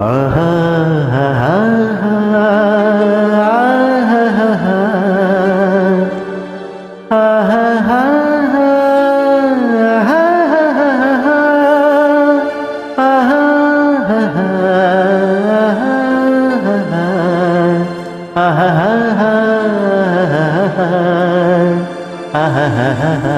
ஆஹா ஆஹா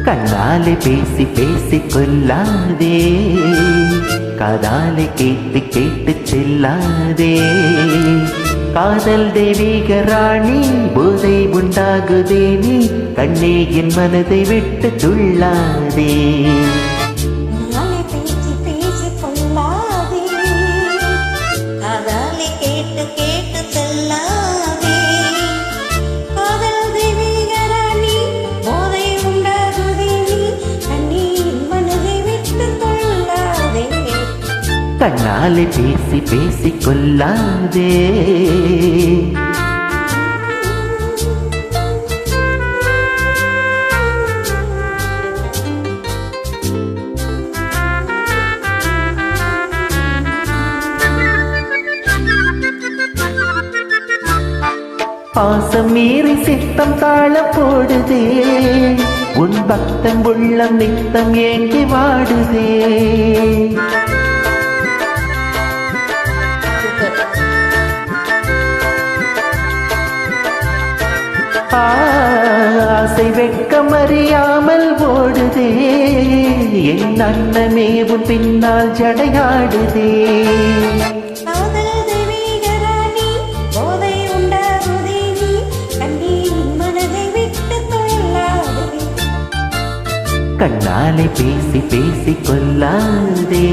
கண்ணாலே பேசி பேசி கொல்லாதே, காதாலே கேட்டு கேட்டு செல்லாதே. காதல் தெய்வீக ராணி, போதை உண்டாகுதே நீ, கண்ணே என் மனதை விட்டு துள்ளாதே. கண்ணாலே பேசி பேசி கொல்லாதே. பாசம் மீறி சித்தம் தாழ போடுதே, உன் பக்தம் உள்ளம் நித்தம் ஏங்கி வாடுதே. ஆசை வெட்கம் அறியாமல் ஓடுதே, என் அன்னமே உன் பின்னால் ஜடையாடுதே. கண்ணாலே பேசி பேசி கொல்லாதே.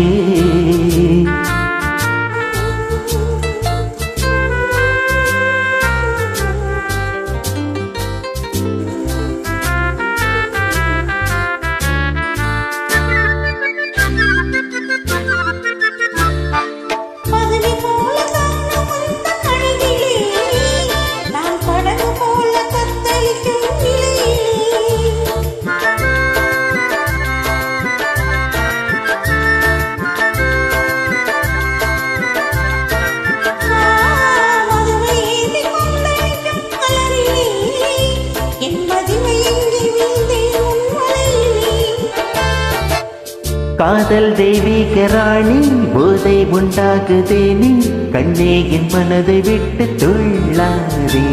காதல் தெய்வீக ராணி, போதை உண்டாகுதே நீ, கண்ணே என் மனதை விட்டு துள்ளாதே.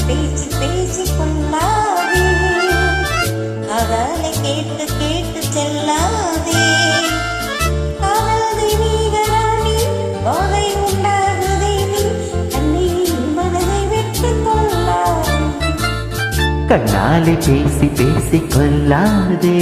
பேசி பேசி கொள்ளாதே, காதலை கேட்டு கேட்டு செல்லாதே. காதல் தெய்வீக ராணி, போதை உண்டாகுதே நீ, கண்ணே என் மனதை விட்டு துள்ளாதே. கண்ணாலே பேசி பேசி கொல்லாதே.